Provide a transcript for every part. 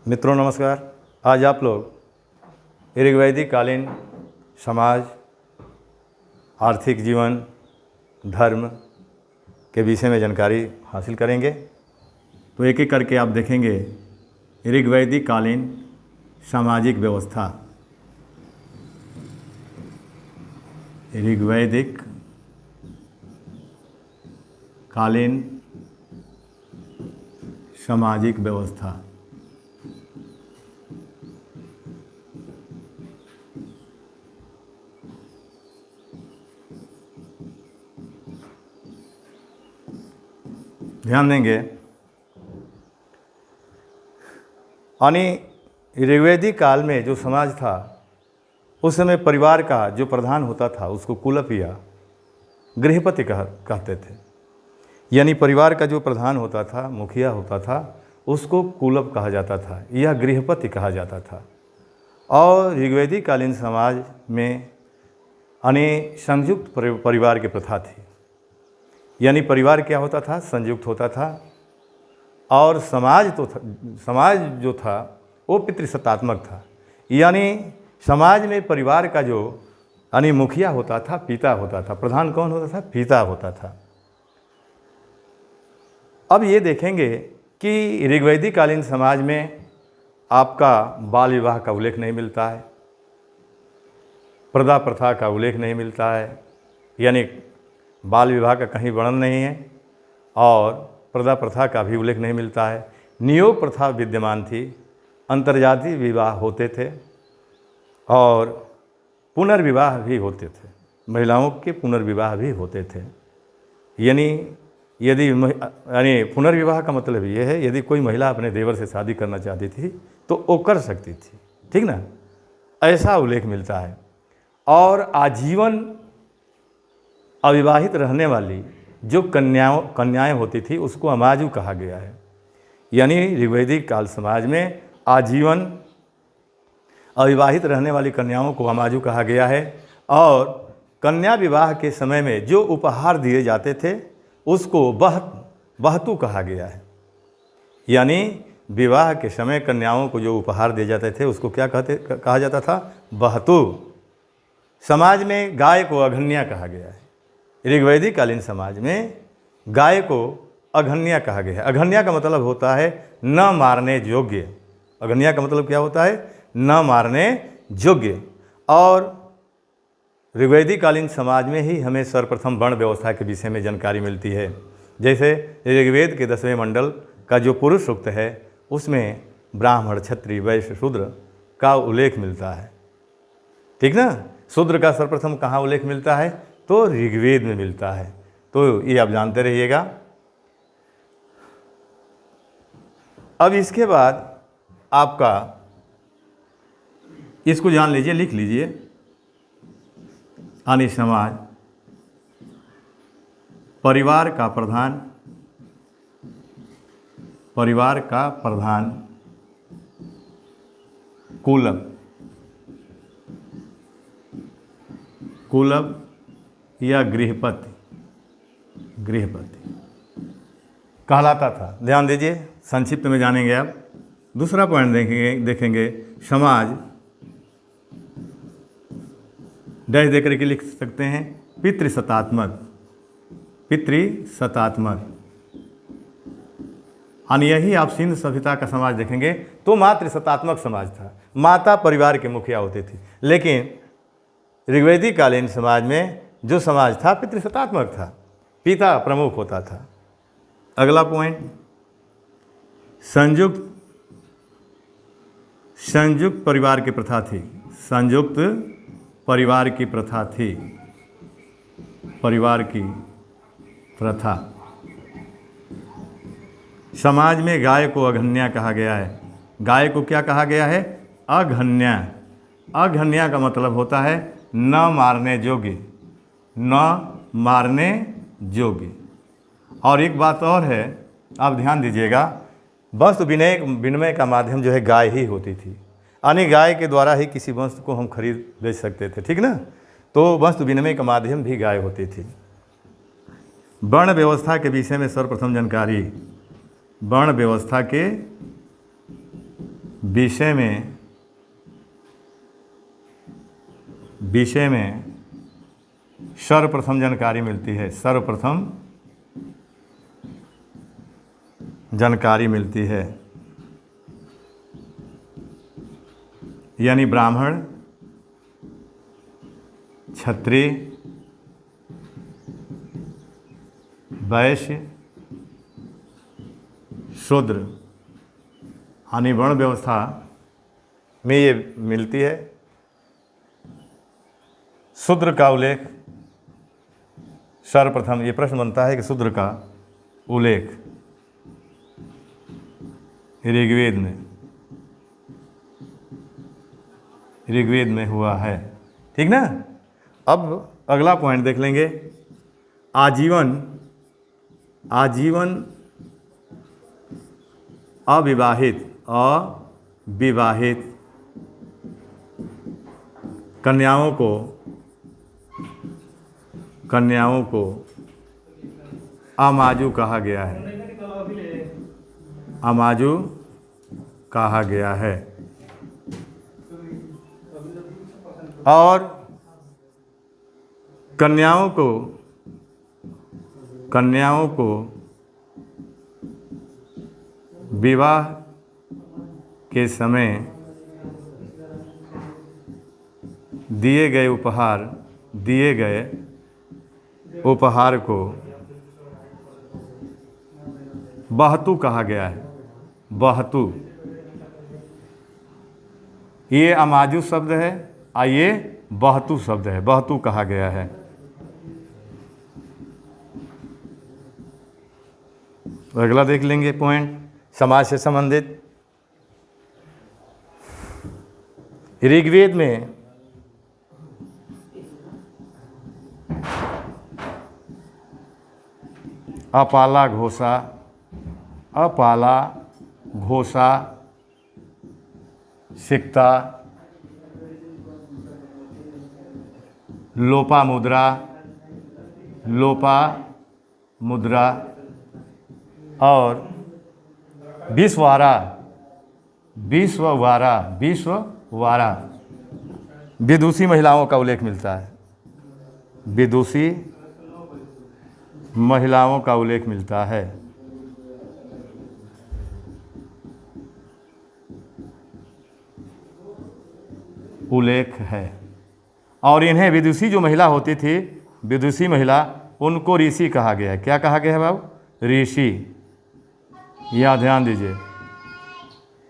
मित्रों नमस्कार। आज आप लोग ऋग्वैदिक कालीन समाज, आर्थिक जीवन, धर्म के विषय में जानकारी हासिल करेंगे। तो एक एक करके आप देखेंगे ऋग्वैदिक कालीन सामाजिक व्यवस्था। ऋग्वैदिक कालीन सामाजिक व्यवस्था। ध्यान देंगे, यानी ऋग्वैदिक काल में जो समाज था उस समय परिवार का जो प्रधान होता था उसको कुलप या गृहपति कहते थे। यानी परिवार का जो प्रधान होता था, मुखिया होता था, उसको कुलप कहा जाता था या गृहपति कहा जाता था। और ऋग्वैदिक कालीन समाज में यानी संयुक्त परिवार की प्रथा थी। यानी परिवार क्या होता था? संयुक्त होता था। और समाज जो था वो पितृसत्तात्मक था। यानी समाज में परिवार का जो यानी मुखिया होता था, पिता होता था। प्रधान कौन होता था? पिता होता था। अब ये देखेंगे कि ऋग्वैदिक कालीन समाज में आपका बाल विवाह का उल्लेख नहीं मिलता है, प्रदा प्रथा का उल्लेख नहीं मिलता है। यानी बाल विवाह का कहीं वर्णन नहीं है और प्रदा प्रथा का भी उल्लेख नहीं मिलता है। नियोग प्रथा विद्यमान थी, अंतर्जातीय विवाह होते थे और पुनर्विवाह भी होते थे। महिलाओं के पुनर्विवाह भी होते थे। यानी पुनर्विवाह का मतलब ये है, यदि कोई महिला अपने देवर से शादी करना चाहती थी तो वो कर सकती थी, ठीक ना, ऐसा उल्लेख मिलता है। और आजीवन अविवाहित रहने वाली जो कन्याएं होती थी उसको अमाजु कहा गया है। यानी ऋग्वैदिक काल समाज में आजीवन अविवाहित रहने वाली कन्याओं को अमाजु कहा गया है। और कन्या विवाह के समय में जो उपहार दिए जाते थे उसको बहतु कहा गया है। यानी विवाह के समय कन्याओं को जो उपहार दिए जाते थे उसको क्या कहा जाता था? बहतु। समाज में गाय को अघन्या कहा गया है। ऋग्वैदिक कालीन समाज में गाय को अघन्या कहा गया है। अघन्या का मतलब होता है न मारने योग्य। अघन्या का मतलब क्या होता है? न मारने योग्य। और ऋग्वैदिक कालीन समाज में ही हमें सर्वप्रथम वर्ण व्यवस्था के विषय में जानकारी मिलती है। जैसे ऋग्वेद के 10वें मंडल का जो पुरुष सूक्त है उसमें ब्राह्मण, क्षत्रिय, वैश्य, शूद्र का उल्लेख मिलता है, ठीक ना। शूद्र का सर्वप्रथम कहाँ उल्लेख मिलता है? तो ऋग्वेद में मिलता है। तो ये आप जानते रहिएगा। अब इसके बाद आपका इसको जान लीजिए, लिख लीजिए। यानी समाज परिवार का प्रधान कुलप या गृहपति कहलाता था। ध्यान दीजिए, संक्षिप्त में जानेंगे आप। दूसरा पॉइंट देखेंगे समाज डैश देकर के लिख सकते हैं पितृसत्तात्मक। यानी यही आप सिंध सभ्यता का समाज देखेंगे तो मातृसत्तात्मक समाज था। माता परिवार के मुखिया होती थी। लेकिन ऋग्वैदिक कालीन समाज में जो समाज था पितृसत्तात्मक था, पिता प्रमुख होता था। अगला पॉइंट, संयुक्त परिवार की प्रथा थी। संयुक्त परिवार की प्रथा थी। परिवार की प्रथा। समाज में गाय को अघन्या कहा गया है। गाय को क्या कहा गया है? अघन्या। अघन्या का मतलब होता है न मारने योग्य। न मारने योग्य। और एक बात और है, आप ध्यान दीजिएगा, वस्तु विनिमय का माध्यम जो है गाय ही होती थी। यानी गाय के द्वारा ही किसी वस्तु को हम खरीद बेच सकते थे, ठीक ना। तो वस्तु विनिमय का माध्यम भी गाय होती थी। वर्ण व्यवस्था के विषय में सर्वप्रथम जानकारी। वर्ण व्यवस्था के विषय में सर्वप्रथम जानकारी मिलती है, सर्वप्रथम जानकारी मिलती है। यानी ब्राह्मण, क्षत्रिय, वैश्य, शूद्र यानी वर्ण व्यवस्था में ये मिलती है। शूद्र का उल्लेख सर्वप्रथम, ये प्रश्न बनता है कि शूद्र का उल्लेख ऋग्वेद में हुआ है। ठीक ना। अब अगला पॉइंट देख लेंगे। आजीवन अविवाहित कन्याओं को अमाजू कहा गया है। अमाजू कहा गया है। और कन्याओं को विवाह के समय दिए गए उपहार को बहतू कहा गया है। बहतू, ये अमाजू शब्द है और ये बहतू शब्द है, बहतू कहा गया है। अगला देख लेंगे पॉइंट समाज से संबंधित। ऋग्वेद में अपाला घोषा, सिक्ता, लोपामुद्रा और विश्ववारा विदुषी महिलाओं का उल्लेख मिलता है। विदुषी महिलाओं का उल्लेख मिलता है। और इन्हें विदुषी जो महिला होती थी, विदुषी महिला, उनको ऋषि कहा गया है। क्या कहा गया है बाबू? ऋषि। यहाँ ध्यान दीजिए,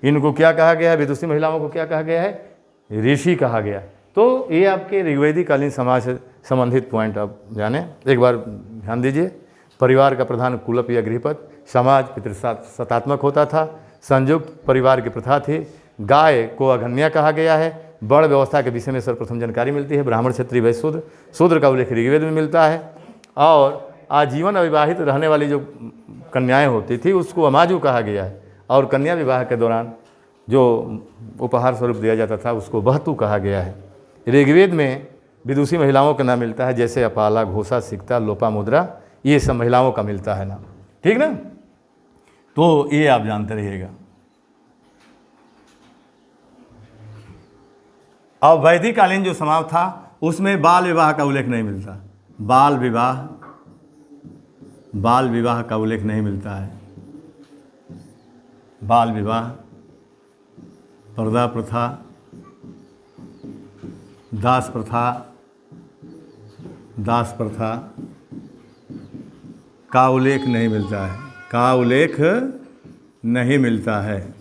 इनको क्या कहा गया है? विदुषी महिलाओं को क्या कहा गया है? ऋषि कहा गया। तो ये आपके ऋग्वैदिक कालीन समाज से संबंधित पॉइंट आप जाने। एक बार ध्यान दीजिए। परिवार का प्रधान कुलप या गृहपत, समाज पितृसत्तात्मक होता था, संयुक्त परिवार की प्रथा थी, गाय को अघन्या कहा गया है, वर्ण व्यवस्था के विषय में सर्वप्रथम जानकारी मिलती है, ब्राह्मण, क्षत्रिय, वैश्य, शूद्र का उल्लेख ऋग्वेद में मिलता है, और आजीवन अविवाहित रहने वाली जो कन्याएं होती थी उसको अमाजू कहा गया है, और कन्या विवाह के दौरान जो उपहार स्वरूप दिया जाता था उसको बहतू कहा गया है। ऋग्वेद में विदुषी महिलाओं का नाम मिलता है, जैसे अपाला, घोषा, सिक्ता, लोपामुद्रा, ये सब महिलाओं का मिलता है नाम। ठीक ना। तो ये आप जानते रहिएगा। अब वैदिक कालीन जो समाज था उसमें बाल विवाह का उल्लेख नहीं मिलता। बाल विवाह का उल्लेख नहीं मिलता है। बाल विवाह, पर्दा प्रथा, दास प्रथा का उल्लेख नहीं मिलता है। का उल्लेख नहीं मिलता है।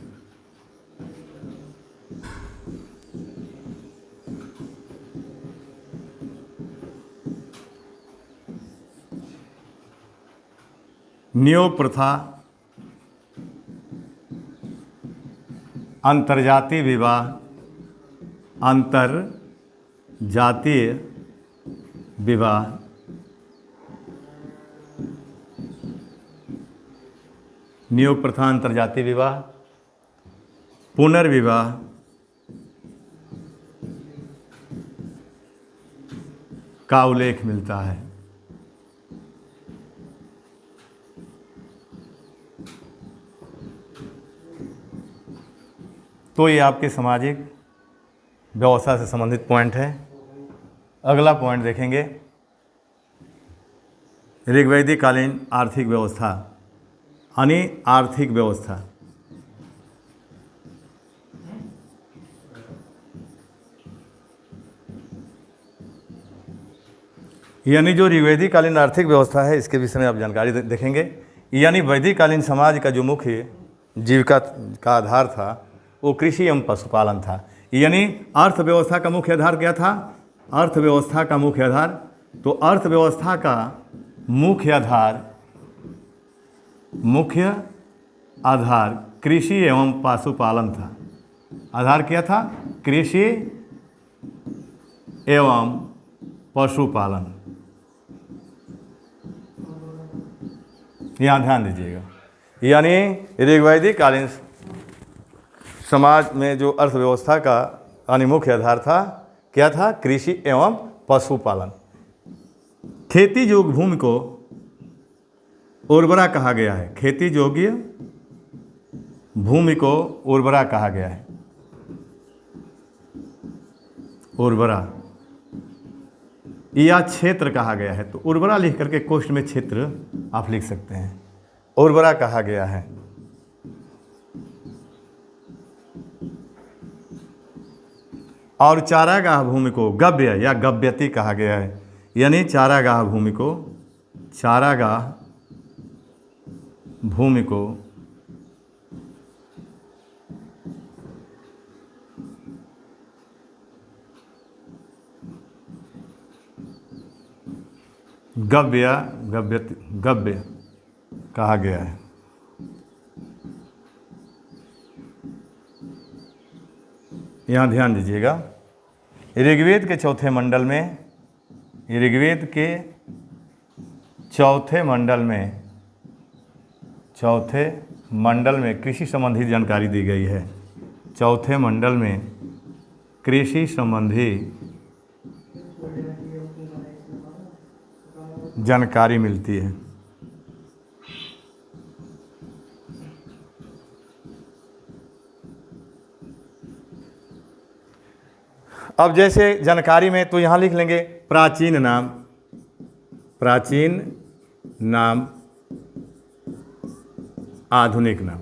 नियोग प्रथा, अंतर्जातीय विवाह, अंतर्जातीय विवाह, नियोग प्रथा, अंतर्जातीय विवाह, पुनर्विवाह, का उल्लेख मिलता है। तो ये आपके सामाजिक व्यवस्था से संबंधित पॉइंट है। अगला पॉइंट देखेंगे, ऋग्वैदिक कालीन आर्थिक व्यवस्था यानी आर्थिक व्यवस्था। यानी जो ऋग्वैदिक कालीन आर्थिक व्यवस्था है, इसके विषय में आप जानकारी देखेंगे। यानी वैदिक कालीन समाज का जो मुख्य जीविका का आधार था वो कृषि एवं पशुपालन था। यानी अर्थव्यवस्था का मुख्य आधार क्या था? अर्थव्यवस्था का मुख्य आधार, तो अर्थव्यवस्था का मुख्य आधार कृषि एवं पशुपालन था। आधार क्या था? कृषि एवं पशुपालन। यहाँ ध्यान दीजिएगा। यानी ऋग्वैदिक कालीन समाज में जो अर्थव्यवस्था का यानी मुख्य आधार था, क्या था? कृषि एवं पशुपालन। खेती योग्य भूमि को उर्वरा कहा गया है। खेती योग्य भूमि को उर्वरा कहा गया है। उर्वरा या क्षेत्र कहा गया है। तो उर्वरा लिख करके कोष्ठ में क्षेत्र आप लिख सकते हैं। उर्वरा कहा गया है। और चारागाह भूमि को गव्य या गव्यति कहा गया है। यानी चारागाह भूमि को गव्य कहा गया है। यहाँ ध्यान दीजिएगा, ऋग्वेद के चौथे मंडल में कृषि संबंधी जानकारी दी गई है। चौथे मंडल में कृषि संबंधी जानकारी मिलती है। अब जैसे जानकारी में तो यहाँ लिख लेंगे प्राचीन नाम, आधुनिक नाम।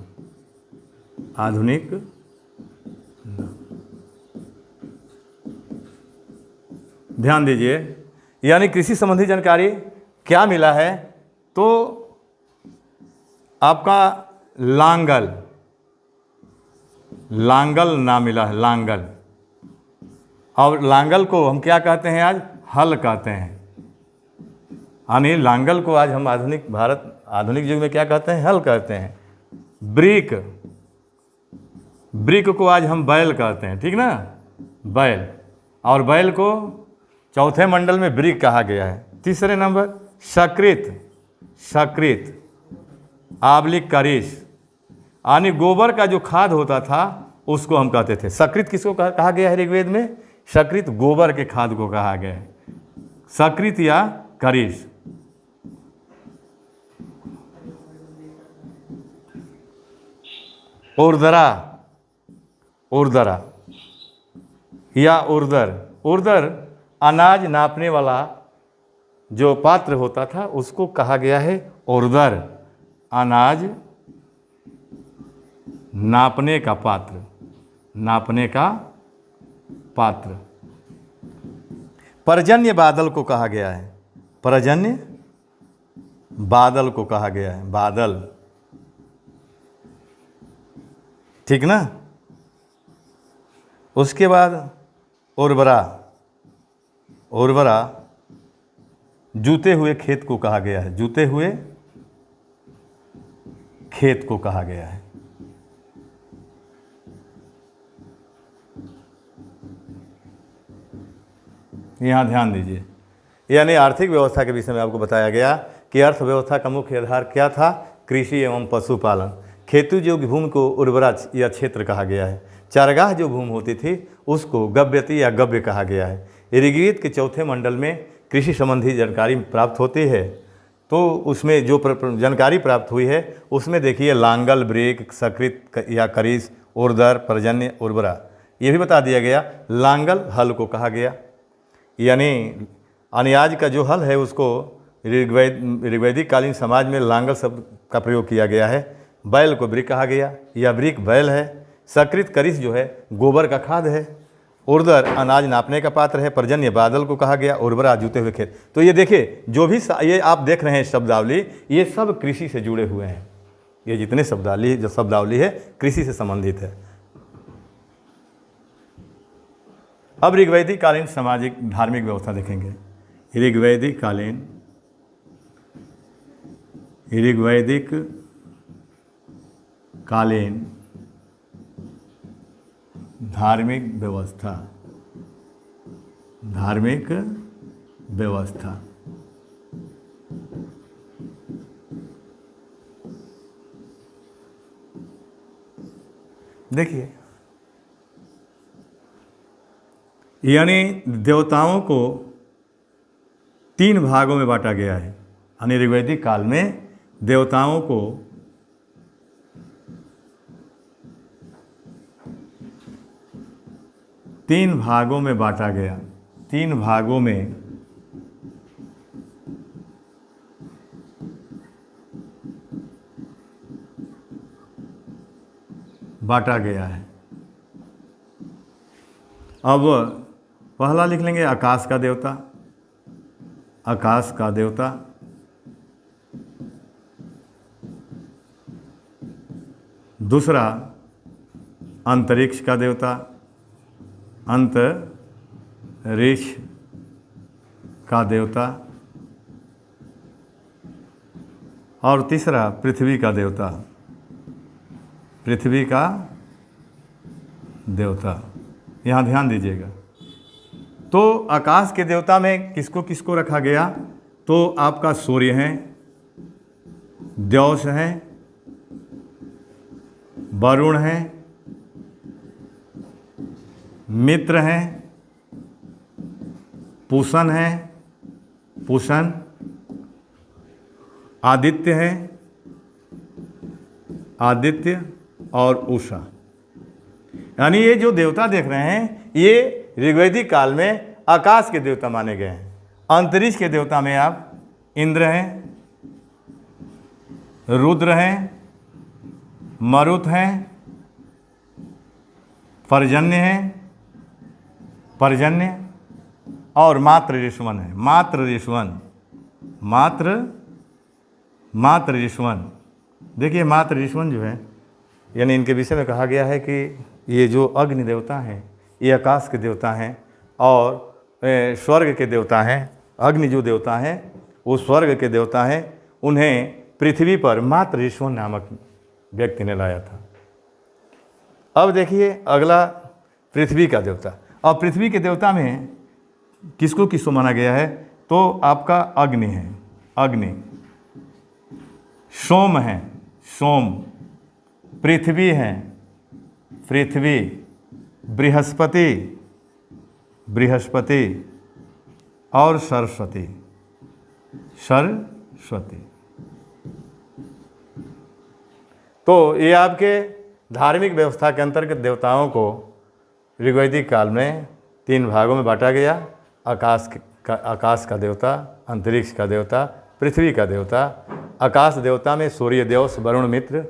ध्यान दीजिए, यानी कृषि संबंधी जानकारी क्या मिला है? तो आपका लांगल नाम मिला है, लांगल। और लांगल को हम क्या कहते हैं? आज हल कहते हैं। यानी लांगल को आज हम आधुनिक युग में क्या कहते हैं? हल कहते हैं। ब्रिक को आज हम बैल कहते हैं, ठीक ना? बैल। और बैल को चौथे मंडल में ब्रिक कहा गया है। तीसरे नंबर सकृत आबलिक करीस, यानी गोबर का जो खाद होता था उसको हम कहते थे सकृत। किसको कहा गया है ऋग्वेद में? सकृत गोबर के खाद को कहा गया है, सकृत या करीस। उर्दरा या उर्दर अनाज नापने वाला जो पात्र होता था उसको कहा गया है उर्दर। अनाज नापने का पात्र। पर्जन्य बादल को कहा गया है। पर्जन्य बादल को कहा गया है, बादल, ठीक ना? उसके बाद उर्वरा जूते हुए खेत को कहा गया है। जूते हुए खेत को कहा गया है। यहाँ ध्यान दीजिए, यानी आर्थिक व्यवस्था के विषय में आपको बताया गया कि अर्थव्यवस्था का मुख्य आधार क्या था? कृषि एवं पशुपालन। खेती योग्य भूमि को उर्वरा या क्षेत्र कहा गया है। चारागाह जो भूमि होती थी उसको गव्यति या गव्य कहा गया है। ऋग्वेद के चौथे मंडल में कृषि संबंधी जानकारी प्राप्त होती है। तो उसमें जो जानकारी प्राप्त हुई है उसमें देखिए लांगल, ब्रेक, सकृत या करीस, उर्धर, पर्जन्य, उर्वरा, ये भी बता दिया गया। लांगल हल को कहा गया, यानी अनाज का जो हल है उसको ऋग्वैदिक कालीन समाज में लांगल शब्द का प्रयोग किया गया है। बैल को वृक कहा गया, यह वृक बैल है। सकृत करिश जो है गोबर का खाद है। उर्धर अनाज नापने का पात्र है। पर्जन्य बादल को कहा गया। उर्वरा जूते हुए खेत। तो ये देखिए, जो भी ये आप देख रहे हैं शब्दावली, ये सब कृषि से जुड़े हुए हैं। ये जितने शब्दावली है कृषि से संबंधित है। अब ऋग्वैदिक कालीन सामाजिक धार्मिक व्यवस्था देखेंगे। ऋग्वैदिक कालीन धार्मिक व्यवस्था। देखिए, यानी देवताओं को 3 भागों में बांटा गया है। यानी ऋग्वैदिक काल में देवताओं को 3 भागों में बांटा गया। 3 भागों में बांटा गया है। अब पहला लिख लेंगे आकाश का देवता। आकाश का देवता, दूसरा अंतरिक्ष का देवता, अंतरिक्ष का देवता, और तीसरा पृथ्वी का देवता, पृथ्वी का देवता। यहाँ ध्यान दीजिएगा। तो आकाश के देवता में किसको किसको रखा गया? तो आपका सूर्य हैं, द्यौस हैं, वरुण हैं, मित्र हैं, पूषण हैं, पूषण, आदित्य हैं, आदित्य और उषा। यानी ये जो देवता देख रहे हैं ये ऋग्वैदिक काल में आकाश के देवता माने गए हैं। अंतरिक्ष के देवता में आप इंद्र हैं, रुद्र हैं, मरुत हैं, पर्जन्य हैं, पर्जन्य और मात्र ऋष्वन है। मात्र ऋष्वन। देखिए, मात्र ऋष्वन जो है, यानी इनके विषय में कहा गया है कि ये जो अग्नि देवता हैं ये आकाश के देवता हैं और स्वर्ग के देवता हैं। अग्नि जो देवता हैं वो स्वर्ग के देवता हैं। उन्हें पृथ्वी पर मात्र ऋष्वन नामक व्यक्ति ने लाया था। अब देखिए अगला पृथ्वी का देवता। अब पृथ्वी के देवता में किसको किसको माना गया है? तो आपका अग्नि है, अग्नि, सोम है, सोम, पृथ्वी है, पृथ्वी, बृहस्पति, बृहस्पति और सरस्वती, सरस्वती। तो ये आपके धार्मिक व्यवस्था के अंतर्गत देवताओं को ऋग्वैदिक काल में 3 भागों में बांटा गया। आकाश का देवता, अंतरिक्ष का देवता, पृथ्वी का देवता। आकाश देवता में सूर्य, द्यौस, वरुण, मित्र,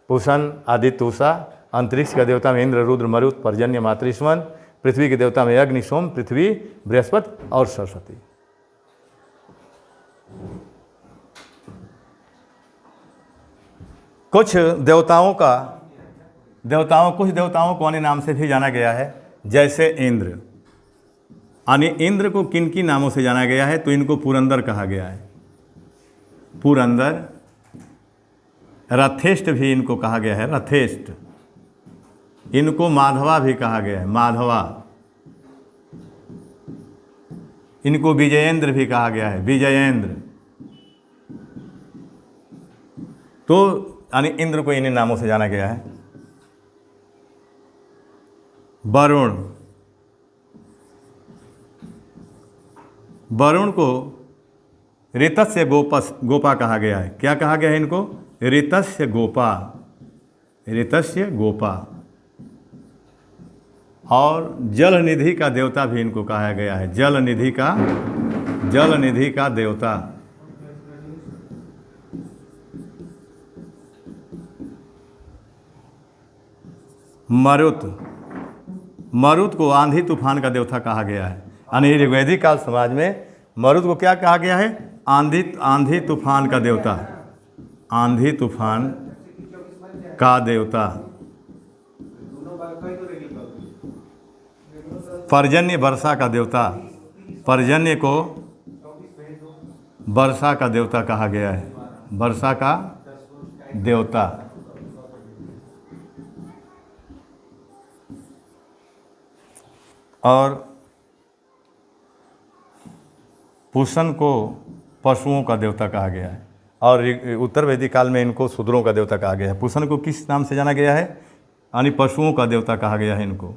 पूषण, आदित्य, उषा। अंतरिक्ष का देवता में इंद्र, रुद्र, मरुत, पर्जन्य, मातृष्वन। पृथ्वी के देवता में अग्नि, सोम, पृथ्वी, बृहस्पति और सरस्वती। कुछ देवताओं को अन्य नाम से भी जाना गया है, जैसे इंद्र। यानी इंद्र को किन किन नामों से जाना गया है? तो इनको पुरंदर कहा गया है, पुरंदर। रथेष्ट भी इनको कहा गया है, रथेष्ट। इनको माधवा भी कहा गया है, माधवा। इनको विजयेंद्र भी कहा गया है, विजयेंद्र। तो यानी इंद्र को इन्हीं नामों से जाना गया है। वरुण, वरुण को ऋतस्य गोपा कहा गया है। क्या कहा गया है इनको? ऋतस्य गोपा, ऋतस्य गोपा। और जल निधि का देवता भी इनको कहा गया है। जल निधि का देवता। मरुत को आंधी तूफान का देवता कहा गया है। यानी ऋग्वैदिक काल समाज में मरुत को क्या कहा गया है? आंधी तूफान का देवता। आंधी तूफान का देवता। पर्जन्य वर्षा का देवता। पर्जन्य को वर्षा का देवता कहा गया है। वर्षा का देवता। और पुष्ण को पशुओं का देवता कहा गया है। और उत्तर वैदिक काल में इनको शूद्रों का देवता कहा गया है। पुष्ण को किस नाम से जाना गया है? यानी पशुओं का देवता कहा गया है इनको।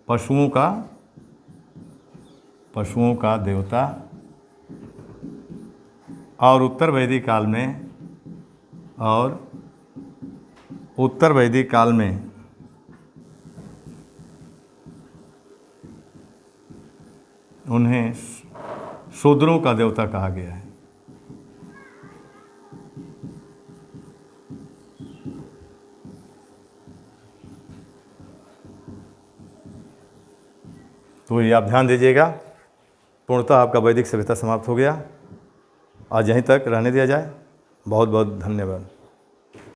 पशुओं का देवता। और उत्तर वैदिक काल में उन्हें शूद्रों का देवता कहा गया है। तो ये आप ध्यान दीजिएगा। पूर्णतः आपका वैदिक सभ्यता समाप्त हो गया। आज यहीं तक रहने दिया जाए। बहुत बहुत धन्यवाद।